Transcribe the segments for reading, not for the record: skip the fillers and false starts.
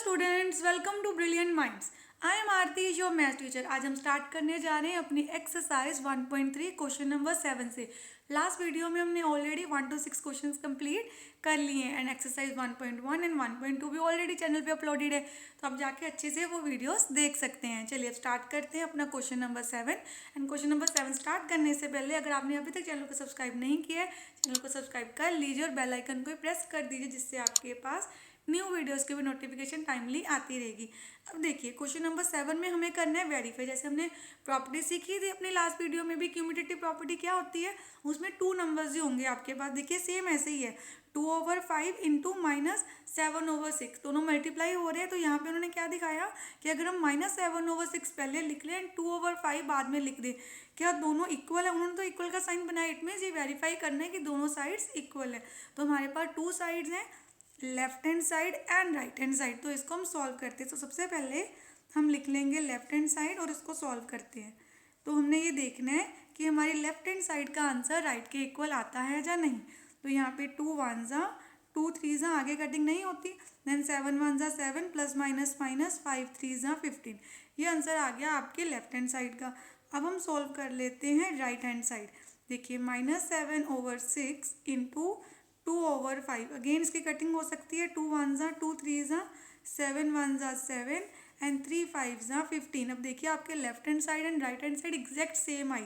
Students, welcome to Brilliant Minds. I am Aarti, your math teacher. आज हम start करने जा रहे हैं अपनी एक्सरसाइज 1.3 क्वेश्चन नंबर 7 से। लास्ट वीडियो में हमने ऑलरेडी 1 to 6 क्वेश्चंस कंप्लीट कर लिए हैं एंड एक्सरसाइज 1.1 एंड 1.2 भी ऑलरेडी चैनल पे अपलोडेड है, तो आप जाके अच्छे से वो वीडियोस देख सकते हैं। चलिए अब स्टार्ट करते हैं अपना question number 7। And question number 7 start करने से पहले अगर आपने अभी तक चैनल को सब्सक्राइब नहीं किया है, चैनल को सब्सक्राइब कर लीजिए और बेल आइकन को प्रेस कर दीजिए, जिससे आपके पास न्यू वीडियोस की भी नोटिफिकेशन टाइमली आती रहेगी। अब देखिए क्वेश्चन नंबर 7 में हमें करना है वेरीफाई। जैसे हमने प्रॉपर्टी सीखी थी अपनी लास्ट वीडियो में भी, क्यूमुलेटिव प्रॉपर्टी क्या होती है, उसमें 2 नंबर्स ही होंगे आपके पास। देखिए सेम ऐसे ही है, 2/5 इंटू -7/6 दोनों मल्टीप्लाई हो रहे हैं। तो यहाँ पे उन्होंने क्या दिखाया कि अगर हम -7/6 पहले लिख लें एंड 2/5 बाद में लिख दें, क्या दोनों इक्वल है। उन्होंने तो इक्वल का साइन बनाया, इट मीन्स ये वेरीफाई करना है कि दोनों साइड्स इक्वल है। तो हमारे पास 2 साइड्स हैं, left hand side and right hand side. तो इसको हम सॉल्व करते हैं। तो सबसे पहले हम लिख लेंगे लेफ्ट हैंड साइड और इसको सॉल्व करते हैं। तो हमने ये देखना है कि हमारी लेफ्ट हैंड साइड का आंसर राइट के इक्वल आता है या नहीं। तो यहाँ पे 2 1 जा 2 3 जा, आगे कटिंग नहीं होती, देन 7 1 जा 7 प्लस माइनस माइनस 5 3 जा 15। ये आंसर आ गया आपके लेफ्ट हैंड साइड का। अब हम सॉल्व कर लेते हैं राइट हैंड साइड। देखिए -7/6 इंटू 2/5, अगेन इसकी कटिंग हो सकती है, 2 1 जा 2 3 जा 7 1 जा 7 एंड 3 5 जा 15। अब देखिए आपके left hand side and right hand side exact same आई,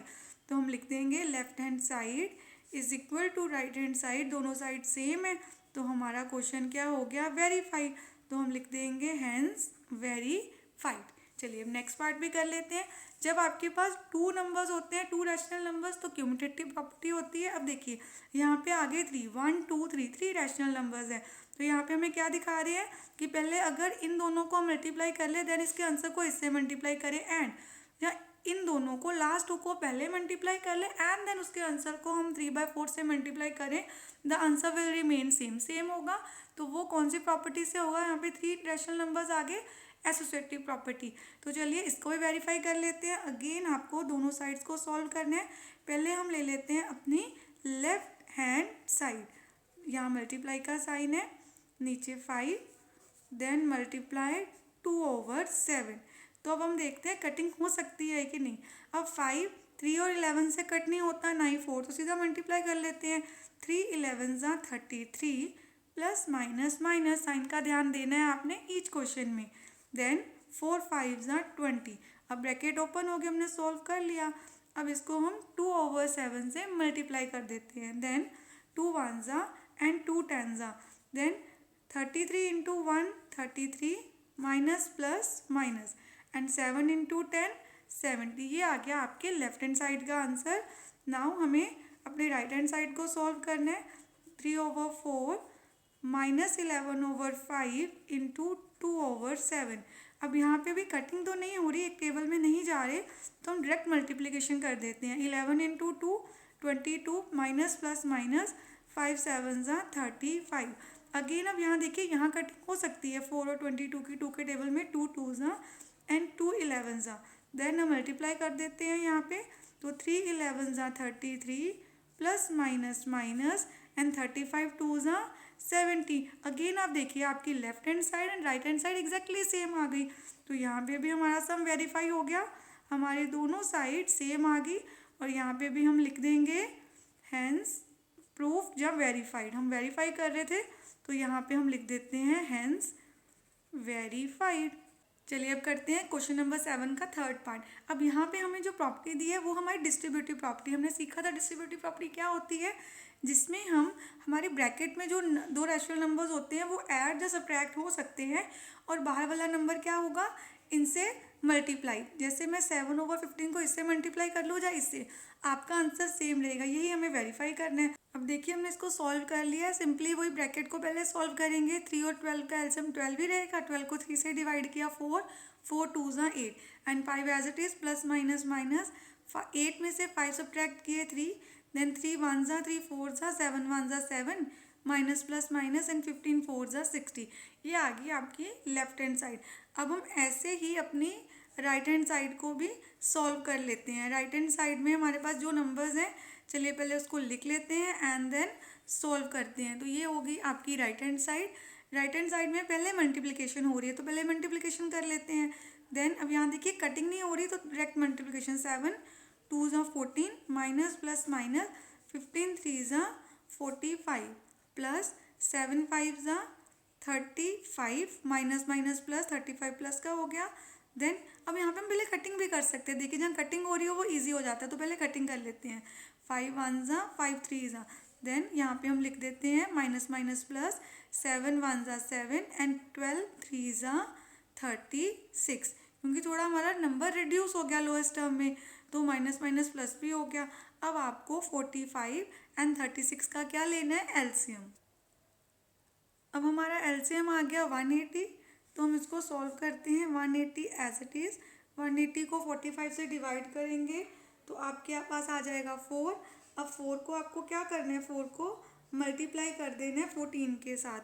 तो हम लिख देंगे left hand side is equal to right hand side, दोनों साइड सेम है। तो हमारा क्वेश्चन क्या हो गया, वेरीफाई। तो हम लिख देंगे हैंस वेरीफाइड। चलिए अब नेक्स्ट पार्ट भी कर लेते हैं। जब आपके पास 2 नंबर्स होते हैं, 2 रैशनल नंबर्स, तो क्यूमुलेटिव प्रॉपर्टी होती है। अब देखिए यहाँ पे आगे 3 1 2 3 रैशनल नंबर्स है। तो यहाँ पे हमें क्या दिखा रहे हैं कि पहले अगर इन दोनों को मल्टीप्लाई कर ले, देन इसके आंसर को इससे मल्टीप्लाई करें, एंड या इन दोनों को लास्ट को पहले मल्टीप्लाई कर ले एंड देन उसके आंसर को हम 3/4 से मल्टीप्लाई करें, the answer will remain same. Same होगा तो वो कौन सी प्रॉपर्टी से होगा, यहाँ पे 3 रैशनल नंबर्स आगे, एसोसिएटिव प्रॉपर्टी। तो चलिए इसको भी वेरीफाई कर लेते हैं। अगेन आपको दोनों साइड्स को सॉल्व करना है। पहले हम ले लेते हैं अपनी लेफ्ट हैंड साइड, यहाँ मल्टीप्लाई का साइन है, नीचे 5 देन मल्टीप्लाई 2/7। तो अब हम देखते हैं कटिंग हो सकती है कि नहीं। अब 5 3 और 11 से कट नहीं होता, ना ही 4, तो सीधा मल्टीप्लाई कर लेते हैं। 3 11 जा 33 प्लस माइनस माइनस साइन का ध्यान देना है आपने ईच क्वेश्चन में, देन 4 5 जा 20। अब ब्रैकेट ओपन हो गया, हमने सॉल्व कर लिया। अब इसको हम 2/7 से मल्टीप्लाई कर देते हैं, देन 2 1 जा एंड 2 10 जा, then 33 into 1 33 minus plus minus and 7 into 10 70। ये आ गया आपके लेफ्ट हैंड साइड का आंसर। नाउ हमें अपने राइट हैंड साइड को सॉल्व करना है। 3/4 -11/5 इंटू 2/7। अब यहाँ पे भी कटिंग तो नहीं हो रही, एक टेबल में नहीं जा रहे, तो हम डायरेक्ट मल्टीप्लिकेशन कर देते हैं। 11 इंटू 2 22 माइनस प्लस माइनस 5 7 जा 35। अगेन अब यहाँ देखिए यहाँ कटिंग हो सकती है, 4 और 22 की, 2 के टेबल में 2 2 जा एंड 2 11 जा, देन हम मल्टीप्लाई कर देते हैं यहाँ पे। तो 3 11 जा 33 प्लस माइनस माइनस एंड 35 2 जा 70। अगेन आप देखिए आपकी left hand side and right hand side exactly same आ गई। तो यहाँ पे भी हमारा सम वेरीफाई हो गया, हमारे दोनों साइड सेम आ गई। और यहाँ पे भी हम लिख देंगे हैंस प्रूफ जब वेरीफाइड, हम वेरीफाई कर रहे थे, तो यहाँ पे हम लिख देते हैं हैंस वेरीफाइड। चलिए अब करते हैं क्वेश्चन नंबर 7 का थर्ड पार्ट। अब यहाँ पे हमें जो प्रॉपर्टी दी है वो हमारी डिस्ट्रीब्यूटिव प्रॉपर्टी। हमने सीखा था डिस्ट्रीब्यूटिव प्रॉपर्टी क्या होती है, जिसमें हम हमारे ब्रैकेट में जो 2 रैशनल नंबर्स होते हैं वो ऐड या सब्ट्रैक्ट हो सकते हैं, और बाहर वाला नंबर क्या होगा, इनसे मल्टीप्लाई। जैसे मैं 7/15 को इससे मल्टीप्लाई कर लूँ या इससे, आपका आंसर सेम रहेगा। यही हमें वेरीफाई करना है। अब देखिए हमने इसको सॉल्व कर लिया है। सिंपली वही ब्रैकेट को पहले सॉल्व करेंगे। 3 और 12 का एलसीएम 12 ही रहेगा। 12 को 3 से डिवाइड किया 4 4 2 जा 8 and 5 as it is, plus minus minus 8 में से 5 सब्ट्रैक्ट किए 3, देन 3 1 जा 3 4 जा 7 1 जा 7 माइनस प्लस माइनस एंड 15 4 जा 60। ये आ गई आपकी लेफ्ट हैंड साइड। अब हम ऐसे ही अपनी राइट हैंड साइड को भी सॉल्व कर लेते हैं। राइट हैंड साइड में हमारे पास जो नंबर्स हैं, चलिए पहले उसको लिख लेते हैं एंड देन सॉल्व करते हैं। तो ये होगी आपकी right hand side right hand side में पहले मल्टीप्लिकेशन हो रही है तो पहले मल्टीप्लिकेशन कर लेते हैं। देन अब यहाँ देखिए कटिंग नहीं हो रही तो डायरेक्ट मल्टीप्लिकेशन, 7 2 ज़ा 14 माइनस प्लस माइनस 15 3 ज़ा 45 प्लस 7 5 ज़ा 35 माइनस माइनस प्लस 35 प्लस का हो गया। देन अब यहाँ पे हम पहले कटिंग भी कर सकते हैं, देखिए जहाँ कटिंग हो रही हो वो इजी हो जाता है तो पहले कटिंग कर लेते हैं। 5 1 ज़ा 5 3 ज़ा, देन यहाँ पे हम लिख देते हैं माइनस माइनस प्लस 7 1 ज़ा 7 एंड 12 3 ज़ा 36, क्योंकि थोड़ा हमारा नंबर रिड्यूस हो गया लोएस्ट टर्म में तो माइनस माइनस प्लस भी हो गया। अब आपको 45 एंड 36 का क्या लेना है, एलसीएम। अब हमारा एलसीएम आ गया 180, तो हम इसको सॉल्व करते हैं। 180 एज इट इज़, 180 को 45 से डिवाइड करेंगे तो आपके पास आ जाएगा 4। अब 4 को आपको क्या करना है, 4 को मल्टीप्लाई कर देना है 14 के साथ।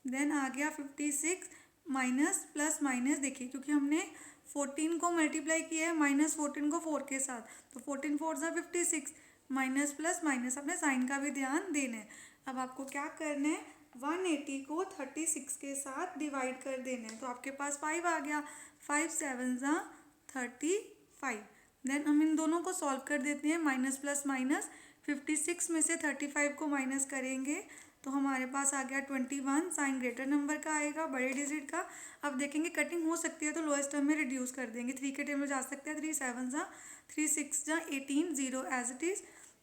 देन आ गया 56 माइनस प्लस माइनस, देखिए क्योंकि हमने 14 को मल्टीप्लाई किया है माइनस 14 को 4 के साथ तो 14 4 ज़ा 56 माइनस प्लस माइनस, अपने साइन का भी ध्यान देना है। अब आपको क्या करना है, 180 को 36 के साथ डिवाइड कर देना है तो आपके पास 5 आ गया। 5 7 ज़ा 35। देन हम इन दोनों को सॉल्व कर देते हैं, माइनस प्लस माइनस 56 में से 35 को माइनस करेंगे तो हमारे पास आ गया 21, साइन ग्रेटर नंबर का आएगा, बड़े डिजिट का। अब देखेंगे कटिंग हो सकती है तो लोएस्ट टर्म में रिड्यूस कर देंगे, 3 के टेबल में जा सकते हैं। 3 7 ज़ा 3 6 ज़ा 18, 0 एज इट इज़,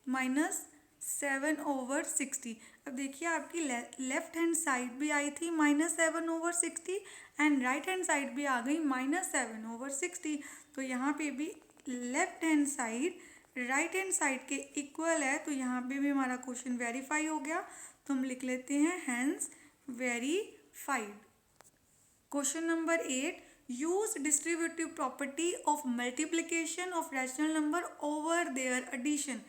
माइनस 7/60। अब देखिए आपकी लेफ्ट हैंड साइड भी आई थी -7/60 एंड राइट हैंड साइड भी आ गई -7/60, तो यहाँ पे भी left hand side right hand side के इक्वल है तो यहाँ पे भी हमारा क्वेश्चन वेरीफाई हो गया। तो हम लिख लेते हैं hence verified. Question number 8, use distributive property of multiplication of rational number over their addition.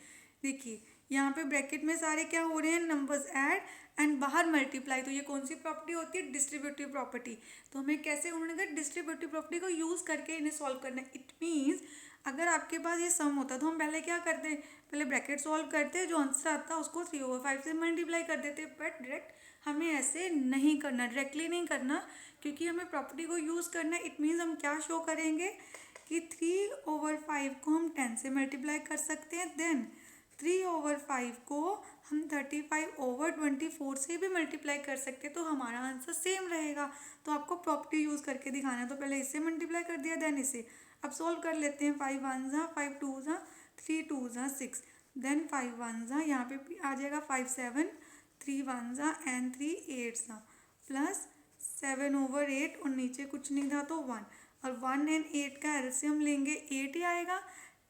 देखिए यहाँ पे ब्रैकेट में सारे क्या हो रहे हैं, नंबर्स ऐड एंड बाहर मल्टीप्लाई, तो ये कौन सी प्रॉपर्टी होती है, डिस्ट्रीब्यूटिव प्रॉपर्टी। तो हमें कैसे उन्होंने डिस्ट्रीब्यूटिव प्रॉपर्टी को यूज़ करके इन्हें सॉल्व करना है। इट मीन्स अगर आपके पास ये सम होता तो हम पहले क्या करते, पहले ब्रैकेट सॉल्व करते, जो आंसर आता उसको 3/5 से मल्टीप्लाई कर देते, बट डायरेक्ट हमें ऐसे नहीं करना, डायरेक्टली नहीं करना, क्योंकि हमें प्रॉपर्टी को यूज़ करना है। इट मीन्स हम क्या शो करेंगे कि 3/5 को हम 10 से मल्टीप्लाई कर सकते हैं, देन 3/5 को हम 35/24 से भी मल्टीप्लाई कर सकते हैं, तो हमारा आंसर सेम रहेगा। तो आपको प्रॉपर्टी यूज़ करके दिखाना है, तो पहले इससे मल्टीप्लाई कर दिया देन इसे। अब सॉल्व कर लेते हैं, 5 1 ज़ा 5 2 ज़ा 3 2 ज़ा 6, देन 5 1 ज़ा यहाँ पे आ जाएगा 5 7, 3 1 ज़ा एंड 3 8 ज़ा, प्लस 7/8 और नीचे कुछ नहीं था तो 1, और 1 एंड 8 का एलसीएम लेंगे 8 ही आएगा।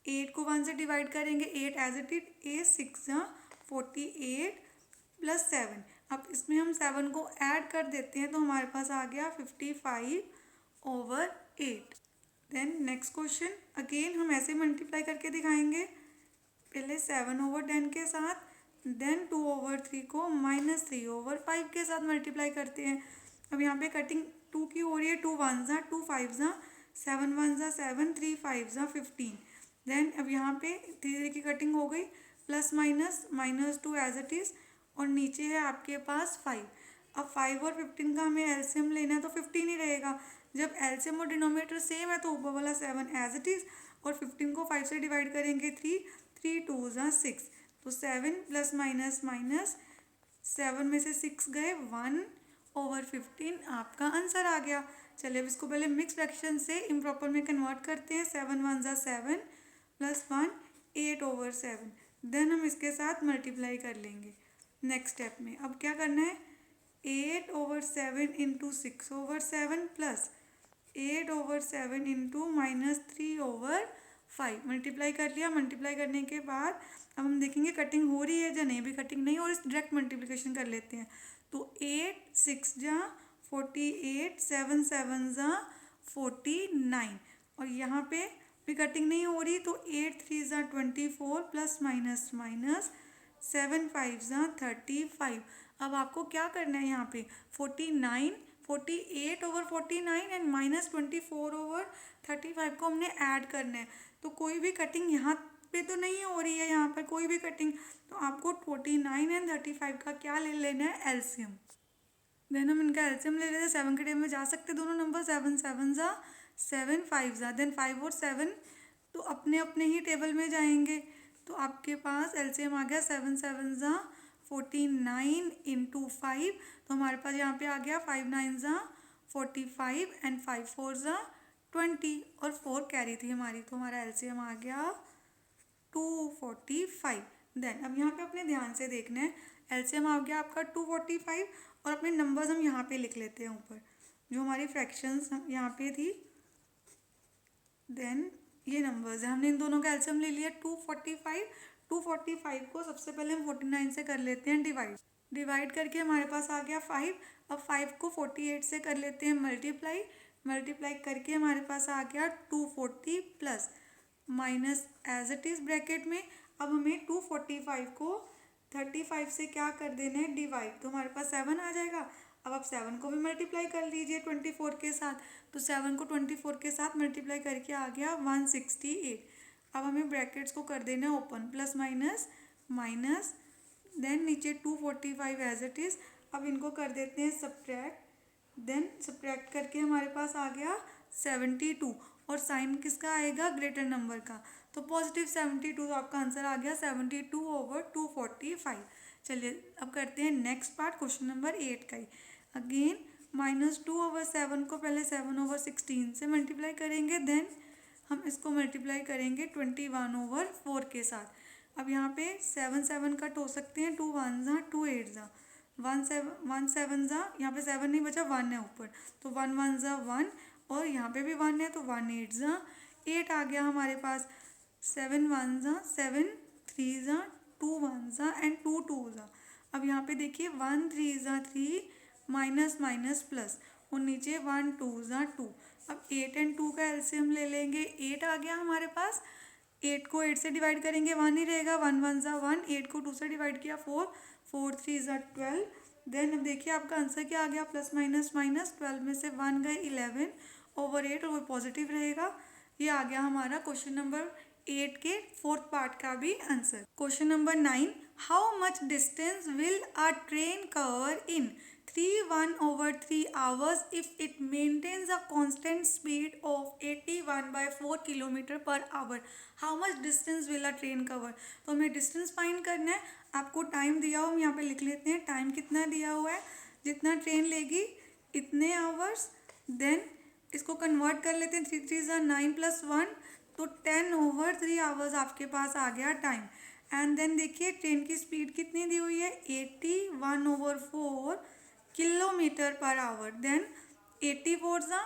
8 को 1 से डिवाइड करेंगे, 8 एज इट इज, 6 ज़ा 48 प्लस 7। अब इसमें हम 7 को ऐड कर देते हैं तो हमारे पास आ गया 55/8। देन नेक्स्ट क्वेश्चन अगेन हम ऐसे मल्टीप्लाई करके दिखाएंगे, पहले 7/10 के साथ, देन 2/3 को -3/5 के साथ मल्टीप्लाई करते हैं। अब यहाँ पे कटिंग 2 की हो रही है, 2 1 ज़ा 2 5 ज़ा 7 1 ज़ा 7 3 5 ज़ा 15। देन अब यहाँ पे धीरे की कटिंग हो गई, plus minus -2 as it is, और नीचे है आपके पास 5। अब 5 और 15 का हमें एलसीएम लेना है तो 15 ही रहेगा। जब एलसीएम और डिनोमिनेटर सेम है तो ऊपर वाला 7 एज इट इज़, और 15 को 5 से डिवाइड करेंगे 3 3 2 ज़ा 6, तो 7 प्लस माइनस माइनस 7 में से 6 गए, 1/15 आपका आंसर आ गया। चलिए अब इसको पहले मिक्स फ्रैक्शन से इम्प्रॉपर में कन्वर्ट करते हैं। 7 1 ज़ा 7 प्लस 1 8/7, देन हम इसके साथ मल्टीप्लाई कर लेंगे नेक्स्ट स्टेप में। अब क्या करना है, 8/7 इंटू 6/7 प्लस 8/7 इंटू -3/5 मल्टीप्लाई कर लिया। मल्टीप्लाई करने के बाद अब हम देखेंगे कटिंग हो रही है या नहीं, भी कटिंग नहीं हो रही, डायरेक्ट मल्टीप्लिकेशन कर लेते हैं। तो 8 6 ज़ा 48, 7 7 ज़ा 49, और यहाँ पे भी कटिंग नहीं हो रही तो 8 3 ज़ा 24 प्लस माइनस माइनस 7 5 ज़ा 35। अब आपको क्या करना है, यहाँ पे 48/49 एंड -24/35 को हमने ऐड करना है। तो कोई भी कटिंग यहाँ पे तो नहीं हो रही है, यहाँ पर कोई भी कटिंग, तो आपको 49 एंड 35 का क्या ले लेना है, एलसीएम। देन हम इनका एलसीएम ले लेते हैं। 7 के टेबल में जा सकते दोनों नंबर, 7 7 ज़ा 7, 5 ज़ा, देन 5 और 7 तो अपने अपने ही टेबल में जाएंगे। तो आपके पास एलसीएम आ गया 7 7 ज़ा 49 इंटू 5, तो हमारे पास यहाँ पे आ गया 5 9 ज़ा 45 एंड 5 4 ज़ा 20 और 4 कैरी थी हमारी, तो हमारा एलसीएम आ गया 245। देन अब यहाँ पे अपने ध्यान से देखना है, एलसीएम आ गया आपका 245 और अपने नंबर्स हम यहाँ पे लिख लेते हैं ऊपर, जो हमारी फ्रैक्शंस यहाँ पे थी। देन ये नंबर्स है, हमने इन दोनों का एलसीएम ले लिया 245। 245 को सबसे पहले हम 49 से कर लेते हैं डिवाइड करके हमारे पास आ गया 5। अब 5 को 48 से कर लेते हैं मल्टीप्लाई करके हमारे पास आ गया 240 plus minus as it is bracket में। अब हमें 245 को 35 से क्या कर देना है डिवाइड, तो हमारे पास 7 आ जाएगा। अब आप 7 को भी मल्टीप्लाई कर लीजिए 24 के साथ, तो 7 को 24 के साथ मल्टीप्लाई करके आ गया 168। अब हमें ब्रैकेट्स को कर देना है open, plus minus minus, then नीचे 245 एज इट इज़। अब इनको कर देते हैं सब्ट्रैक्ट, देन सब्ट्रैक्ट करके हमारे पास आ गया 72 और साइन किसका आएगा ग्रेटर नंबर का, तो पॉजिटिव 72, तो आपका आंसर आ गया 72/245। चलिए अब करते हैं नेक्स्ट पार्ट, क्वेश्चन नंबर 8 का ही। अगेन -2/7 को पहले 7/16 से मल्टीप्लाई करेंगे, देन हम इसको मल्टीप्लाई करेंगे 21/4 के साथ। अब यहाँ पे 7 7 कट हो सकते हैं, 2 1 ज़ा 2 8 ज़ा 1 7 ज़ा, यहाँ पे 7 नहीं बचा 1 है ऊपर, तो 1 1 ज़ा 1 और यहाँ पे भी 1 है तो 1 8 ज़ा 8 आ गया हमारे पास। 7 1 ज़ा 7, 3 ज़ा 2 1 ज़ा एंड 2 2 ज़ा। अब यहाँ पे देखिए 1 3 ज़ा 3 माइनस माइनस प्लस और नीचे 1 2 ज़ा 2। अब 8 एंड 2 का एलसीएम ले लेंगे, 8 आ गया हमारे पास। 8 को 8 से डिवाइड करेंगे 1 ही रहेगा, 1 1 ज़ा 1, 8 को 2 से डिवाइड किया 4, 4 3 ज़ा 12। देन अब देखिए आपका आंसर क्या आ गया, प्लस माइनस माइनस 12 में से 1 गए 11/8 और वो पॉजिटिव रहेगा। ये आ गया हमारा क्वेश्चन नंबर 8 के फोर्थ पार्ट का भी answer. Question number 9, how much distance will a train cover in 3/1/3 hours if it maintains a constant speed of 81/4 km/h? How much distance will a train cover? तो हमें distance find करना है। आपको time दिया हो, हम यहाँ पे लिख लेते हैं टाइम कितना दिया हुआ है, जितना ट्रेन लेगी इतने आवर्स। देन इसको कन्वर्ट कर लेते हैं, 3 3 ज़ा 9 + 1, तो 10/3 आवर्स आपके पास आ गया टाइम। एंड देन देखिए ट्रेन की स्पीड कितनी दी हुई है, 81/4 किलोमीटर पर आवर। देन 84 ज़ा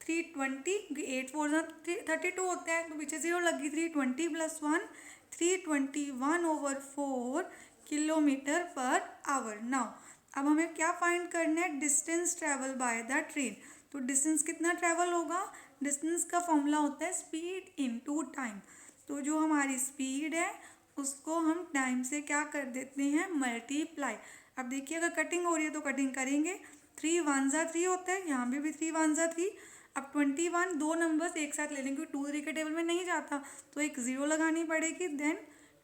320, 8 4 ज़ा 32 होता है, तो पीछे 0 लगी, 320 + 1 321/4 किलोमीटर पर आवर। नाउ अब हमें क्या फाइंड करना है, distance travel by the train. तो डिस्टेंस कितना ट्रेवल होगा, डिस्टेंस का फॉर्मूला होता है स्पीड इनटू टाइम। तो जो हमारी स्पीड है उसको हम टाइम से क्या कर देते हैं मल्टीप्लाई। अब देखिए अगर कटिंग हो रही है तो कटिंग करेंगे, 3 1 ज़ा 3 होता है, यहाँ पे भी 3 1 ज़ा 3। अब 21 दो नंबर्स एक साथ ले लेंगे क्योंकि 2 3 के टेबल में नहीं जाता, तो एक 0 लगानी पड़ेगी। देन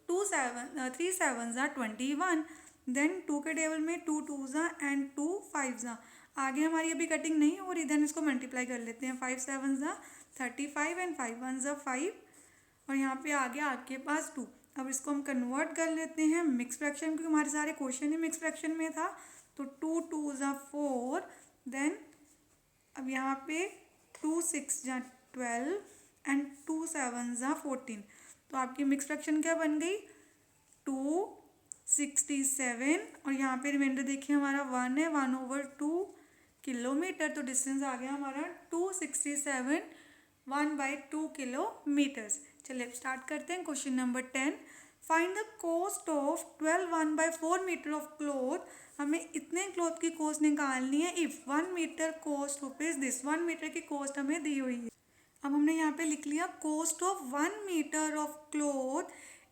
3 7 ज़ा 21, देन 2 के टेबल में 2 2 ज़ा एंड 2 5 ज़ा। आगे हमारी अभी कटिंग नहीं हो रही, देन इसको मल्टीप्लाई कर लेते हैं, 5 7 ज़ा 35 एंड 5 1 ज़ा 5 और यहाँ पे आ गया आपके पास 2। अब इसको हम कन्वर्ट कर लेते हैं मिक्स फ्रैक्शन, क्योंकि हमारे सारे क्वेश्चन ही मिक्स फ्रैक्शन में था, तो 2 2 ज़ा 4, देन अब यहाँ पे 2 6 ज़ा 12 एंड 2 7 ज़ा 14। तो आपकी मिक्स फ्रैक्शन क्या बन गई, 267 और यहाँ पे रिमाइंडर देखिए हमारा 1 है, 1/2 किलोमीटर, तो डिस्टेंस आ गया हमारा 267 1/2 किलोमीटर्स। चलिए अब स्टार्ट करते हैं question number 10, find the cost of 12 1/4 metre of cloth. हमें इतने क्लॉथ की कॉस्ट निकालनी है if 1 metre cost rupees this, 1 मीटर की कॉस्ट हमें दी हुई है। अब हमने यहाँ पे लिख लिया cost of 1 metre of cloth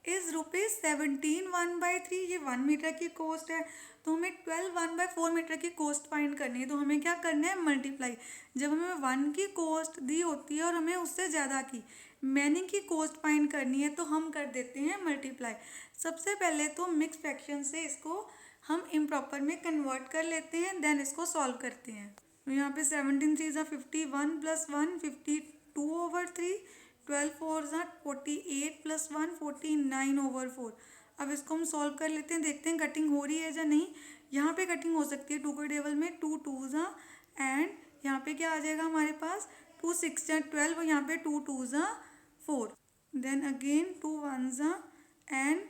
is ₹17 1/3, ये 1 मीटर की कॉस्ट है। तो हमें 12 1/4 मीटर की कॉस्ट फाइंड करनी है, तो हमें क्या करना है मल्टीप्लाई। जब हमें 1 की कॉस्ट दी होती है और हमें उससे ज़्यादा की मैनी की कॉस्ट फाइंड करनी है, तो हम कर देते हैं मल्टीप्लाई। सबसे पहले तो मिक्स फ्रैक्शन से इसको हम इम्प्रॉपर में कन्वर्ट कर लेते हैं, देन इसको सॉल्व करते हैं। तो यहाँ पे 17 3 ज़ा 51 प्लस 1 52/3, 12 4 ज़ा 48 प्लस 1 49/4। अब इसको हम सॉल्व कर लेते हैं, देखते हैं कटिंग हो रही है या नहीं। यहाँ पे कटिंग हो सकती है टू के टेबल में, 2 2 ज़ा एंड यहाँ पे क्या आ जाएगा हमारे पास 2 6 ज़ा 12 और यहाँ पे 2 2 ज़ा 4, देन अगेन 2 1 ज़ा एंड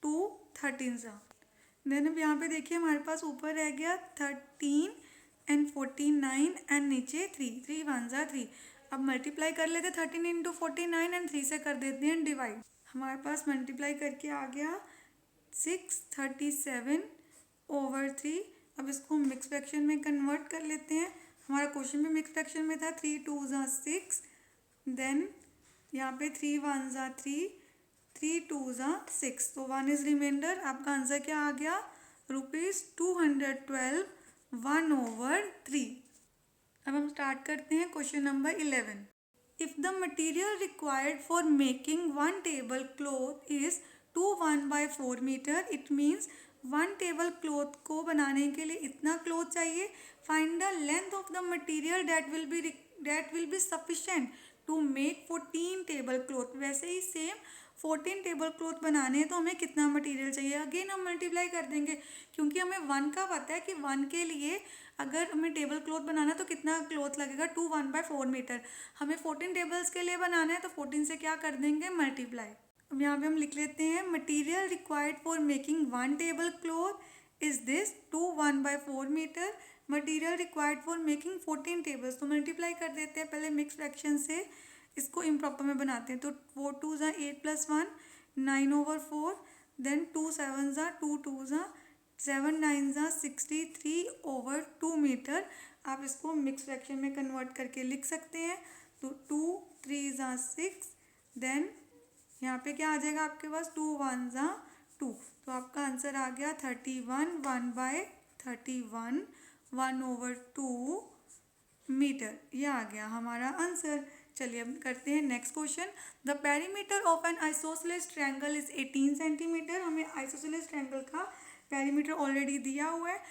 2 13 ज़ा। देन अब यहाँ पे देखिए हमारे पास ऊपर रह गया 13 एंड 49 एंड नीचे 3 3 1 ज़ा 3। अब मल्टीप्लाई कर लेते 13 इंटू 49 एंड 3 से कर देते हैं डिवाइड। हमारे पास मल्टीप्लाई करके आ गया 637/3। अब इसको मिक्स फ्रैक्शन में कन्वर्ट कर लेते हैं। हमारा क्वेश्चन में मिक्स फ्रैक्शन में था 3 2 ज़ा 6, देन यहाँ पे 3 1 ज़ा 3, 3 2 ज़ा 6, तो 1 इज रिमाइंडर। आपका आंसर क्या आ गया? ₹212 1/3। अब हम स्टार्ट करते हैं question number 11। If the material required for making 1 table cloth is 2 1/4 metre, it means 1 table cloth को बनाने के लिए इतना क्लॉथ चाहिए। Find the length of the material that will be sufficient to make 14 table cloth. वैसे ही same 14 table cloth बनाने हैं तो हमें कितना मटेरियल चाहिए। अगेन हम मल्टीप्लाई कर देंगे, क्योंकि हमें 1 का पता है कि 1 के लिए अगर हमें टेबल क्लॉथ बनाना है तो कितना क्लॉथ लगेगा, 2 1/4 मीटर। हमें 14 टेबल्स के लिए बनाना है तो 14 से क्या कर देंगे, मल्टीप्लाई। अब यहाँ पे हम लिख लेते हैं material required for making 1 table cloth is this 2 1/4 metre. Material required for making 14 tables, तो मल्टीप्लाई कर देते हैं पहले मिक्स फ्रैक्शन से, इसको इम्प्रॉपर में बनाते हैं। तो 4 2 ज़ा 8 प्लस 1 9/4, देन 2 7 ज़ा 2 2 ज़ा 7 9 ज़ा 63/2 मीटर। आप इसको मिक्स फ्रैक्शन में कन्वर्ट करके लिख सकते हैं। तो 2 3 ज़ा 6, देन यहाँ पे क्या आ जाएगा आपके पास 2 1 ज़ा 2, तो आपका आंसर आ गया 31 1/31 1/2 मीटर। ये आ गया हमारा आंसर। चलिए अब करते हैं next question. The perimeter of an isosceles triangle is 18 centimetre. हमें आइसोसेलेस ट्रायंगल का पेरीमीटर ऑलरेडी दिया हुआ है।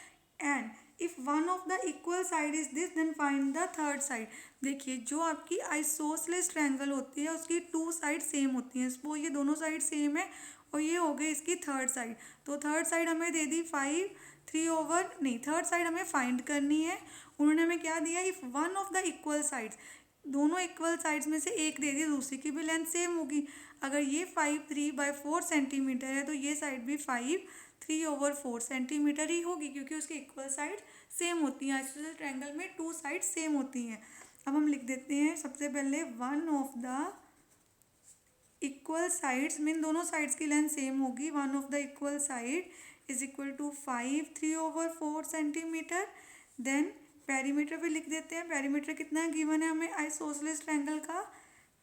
And if one of the equal side is this, then find the third side. देखिए जो आपकी आइसोसेलेस ट्रायंगल होती है उसकी 2 साइड सेम होती हैं। वो ये दोनों साइड सेम है और ये हो गई इसकी थर्ड साइड। तो थर्ड साइड हमें दे दी 5 थर्ड साइड हमें फाइंड करनी है। उन्होंने हमें क्या दिया, if one of the equal sides, दोनों इक्वल साइड्स में से एक दे दी, दूसरी की भी लेंथ सेम होगी। अगर ये 5 3/4 सेंटीमीटर है तो ये साइड भी 5 3/4 सेंटीमीटर ही होगी, क्योंकि उसकी इक्वल साइड सेम होती हैं। आइसोसेलेस ट्रायंगल में 2 साइड सेम होती हैं। अब हम लिख देते हैं सबसे पहले one of the equal sides, mean दोनों साइड्स की लेंथ सेम होगी। One of the equal side is equal to 5 3/4 centimetre. Then perimeter भी लिख देते हैं। पेरीमीटर कितना गिवन है हमें आइसोसेलेस ट्रायंगल का,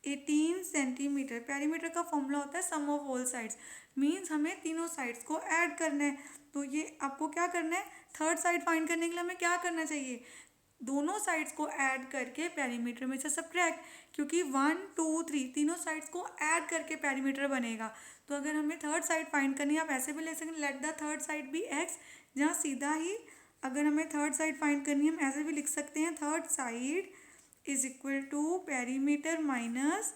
18 सेंटीमीटर। पेरीमीटर का फॉर्मूला होता है सम ऑफ ऑल साइड्स, मीन्स हमें तीनों साइड्स को ऐड करना है। तो ये आपको क्या करना है, थर्ड साइड फाइंड करने के लिए हमें क्या करना चाहिए, दोनों साइड्स को ऐड करके पेरीमीटर में से सब्ट्रैक्ट, क्योंकि 1 2 3 तीनों साइड्स को ऐड करके पेरीमीटर बनेगा। तो अगर हमें थर्ड साइड फाइंड करनी है, आप ऐसे भी ले सकते हैं, let the third side be x, जहाँ सीधा ही अगर हमें थर्ड साइड फाइंड करनी है हम ऐसे भी लिख सकते हैं, third side is equal to perimeter minus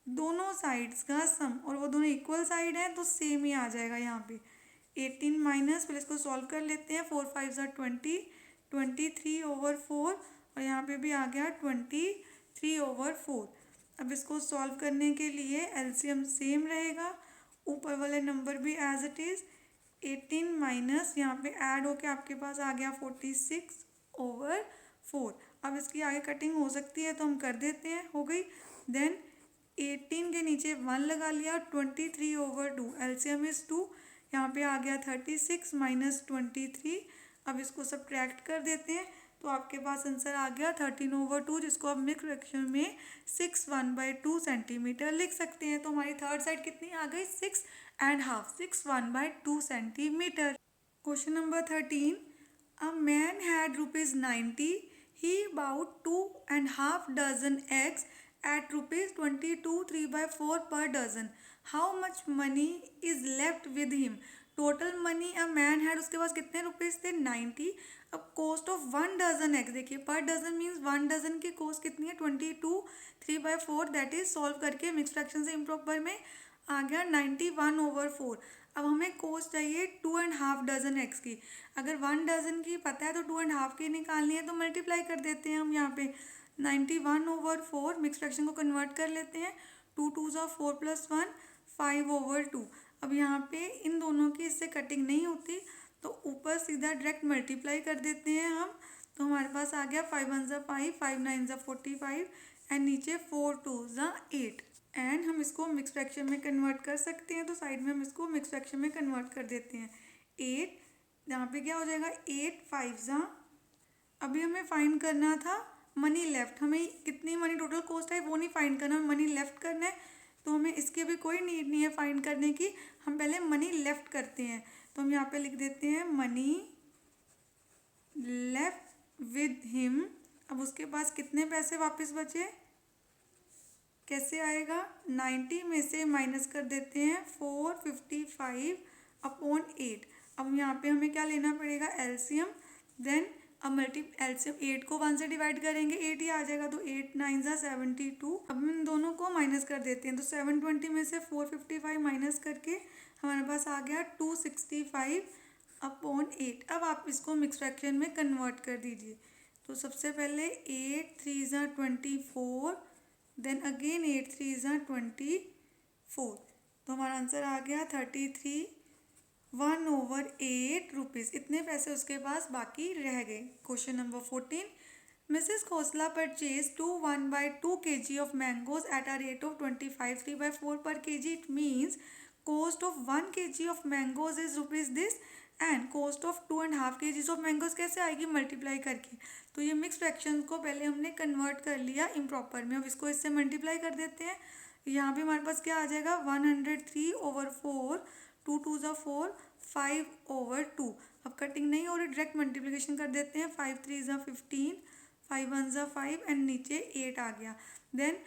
दोनों साइड्स का सम, और वो दोनों इक्वल साइड हैं तो सेम ही आ जाएगा। यहाँ पे 18 माइनस, फिर इसको सॉल्व कर लेते हैं, 4 5 ज़ा 20 23/4, और यहाँ पे भी आ गया 23/4। अब इसको सॉल्व करने के लिए एलसीएम सेम रहेगा, ऊपर वाले नंबर भी एज इट इज़। 18 माइनस यहाँ पे ऐड होके आपके पास आ गया 46/4। अब इसकी आगे कटिंग हो सकती है तो हम कर देते हैं, हो गई। देन 18 के नीचे 1 लगा लिया, 23/2, एलसीएम इज 2, यहाँ पे आ गया 36 माइनस 23। अब इसको सब्ट्रैक्ट कर देते हैं तो आपके पास आंसर आ गया 13/2, जिसको आप मिक्स फ्रैक्शन में 6 1/2 सेंटीमीटर लिख सकते हैं। तो हमारी थर्ड साइड कितनी आ गई, 6.5, 6 1/2 centimetre. Question number 13। A man had ₹90. He bought 2.5 dozen eggs at ₹22 3/4 per dozen. How much money is left with him total money a man had, उसके पास कितने रुपीज़ थे 90। अब कॉस्ट ऑफ 1 डजन एग्स, देखिए पर dozen means 1 dozen की cost कितनी है 22, 3/4, that is solve करके मिक्स फ्रैक्शन से इम्प्रॉपर में आ गया 91/4। अब हमें कॉस्ट चाहिए 2.5 डजन एग्स की। अगर 1 डजन की पता है तो 2.5 की निकालनी है, तो मल्टीप्लाई कर देते हैं हम यहाँ पे 91/4 मिक्स फ्रैक्शन को कन्वर्ट कर लेते हैं। 2 2 ज़ा 4 + 1 5/2। अब यहाँ पे इन दोनों की इससे कटिंग नहीं होती, तो ऊपर सीधा डायरेक्ट मल्टीप्लाई कर देते हैं हम। तो हमारे पास आ गया 5 1 ज़ा 5, 5 9 ज़ा 45 एंड नीचे 4 2 ज़ा 8। एंड हम इसको मिक्स फ्रैक्शन में कन्वर्ट कर सकते हैं, तो साइड में हम इसको मिक्स फ्रैक्शन में कन्वर्ट कर देते हैं। 8 यहाँ पे क्या हो जाएगा 8 5 ज़ा, अभी हमें फाइंड करना था मनी लेफ्ट, हमें कितनी मनी टोटल कॉस्ट है वो नहीं फाइंड करना, मनी लेफ्ट करना है। तो हमें इसकी भी कोई नीड नहीं है फाइंड करने की, हम पहले मनी लेफ्ट करते हैं। तो हम यहाँ पे लिख देते हैं मनी लेफ्ट विद हिम। अब उसके पास कितने पैसे वापस बचे, कैसे आएगा 90 में से माइनस कर देते हैं 455/8। अब यहाँ पे हमें क्या लेना पड़ेगा एलसीएम, देन अब एलसीएम 8 को 1 से डिवाइड करेंगे 8 ही आ जाएगा, तो 8 9 ज़ा 72। अब हम इन दोनों को माइनस कर देते हैं, तो 720 में से 455 माइनस करके हमारे पास आ गया 265/8। अब आप इसको मिक्स फ्रैक्शन में कन्वर्ट कर दीजिए। तो सबसे पहले 8 3 ज़ा 24, देन अगेन 8 3 ज़ा 24। तो हमारा आंसर आ गया 33/1/8 रुपीज़। इतने पैसे उसके पास बाकी रह गए। Question number 14, Mrs Khosla purchase 1/2 kg of mangoes eight a rate of 25 3/4 पर kg। It means cost of 1 kg of mangoes is rupees this and cost of 2.5 kg of mangoes कैसे आएगी मल्टीप्लाई करके। तो ये मिक्स फ्रैक्शन को पहले हमने convert कर लिया इम्प्रॉपर में, अब इसको इससे मल्टीप्लाई कर देते हैं। यहाँ पे हमारे पास क्या आ जाएगा 103/4, 2 2 ज़ा 4, 5/2। अब कटिंग नहीं हो रही, डायरेक्ट मल्टीप्लिकेशन कर देते हैं। 5 3 ज़ा 15, 5 1 ज़ा 5 एंड नीचे 8 आ गया। Then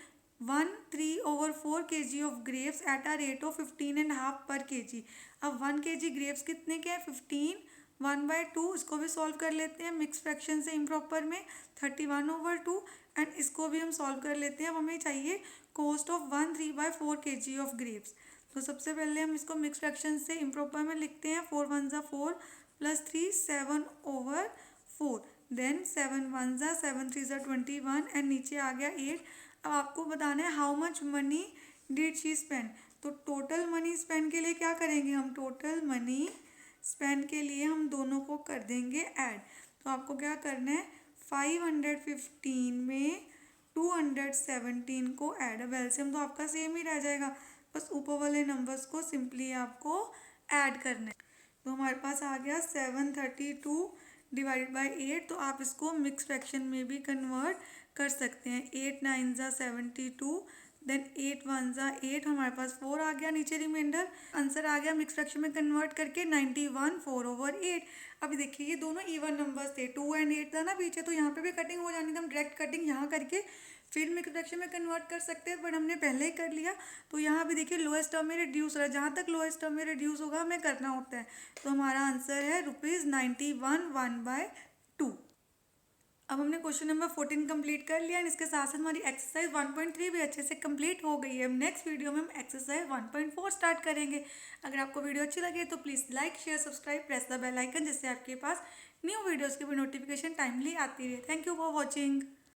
1/3/4 kg of grapes at a rate of 15.5 पर kg। अब 1 kg ग्रेप्स कितने के हैं 15, 1/2, इसको भी सॉल्व कर लेते हैं मिक्स फ्रैक्शन से इम्प्रॉपर में 31/2 एंड इसको भी हम सॉल्व कर लेते हैं। अब हमें चाहिए cost of 1/3/4 kg of grapes. तो सबसे पहले हम इसको मिक्स फ्रैक्शन से इम्प्रॉपर में लिखते हैं। 4 1 ज़ा 4 + 3 7/4, देन 7 1 ज़ा 7 3 ज़ा 21 एंड नीचे आ गया 8। अब आपको बताना है how much money did she spend. तो टोटल मनी स्पेंड के लिए क्या करेंगे हम, टोटल मनी स्पेंड के लिए हम दोनों को कर देंगे ऐड। तो आपको क्या करना है 515 में 217 को ऐड। अब एलसीएम तो आपका सेम ही रह जाएगा, बस ऊपर वाले नंबर्स को सिंपली आपको ऐड करना है। तो हमारे पास आ गया 732/8। तो आप इसको मिक्स फ्रैक्शन में भी कन्वर्ट कर सकते हैं। 8 9 ज़ा 72, देन 8 1 ज़ा 8, हमारे पास 4 आ गया नीचे रिमाइंडर। आंसर आ गया मिक्स फ्रैक्शन में कन्वर्ट करके 91/4/8। अभी देखिए ये दोनों इवन नंबर्स थे, 2 एंड 8 था ना पीछे, तो यहाँ पे भी कटिंग हो जानी थी, हम डायरेक्ट कटिंग यहाँ करके फिर मिक्स फ्रैक्शन में कन्वर्ट कर सकते हैं, बट हमने पहले ही कर लिया। तो यहाँ भी देखिए लोएस्ट टर्म में रिड्यूस रहा, जहाँ तक लोएस्ट टर्म में रिड्यूस होगा हमें करना होता है। तो हमारा आंसर है ₹91 1/2। अब हमने क्वेश्चन नंबर 14 कंप्लीट कर लिया एंड इसके साथ साथ हमारी एक्सरसाइज 1.3 भी अच्छे से कंप्लीट हो गई है। अब नेक्स्ट वीडियो में हम एक्सरसाइज 1.4 स्टार्ट करेंगे। अगर आपको वीडियो अच्छी लगे तो please like share subscribe press the bell icon, जिससे आपके पास न्यू वीडियोज़ की भी नोटिफिकेशन टाइमली आती रहे। Thank you for watching.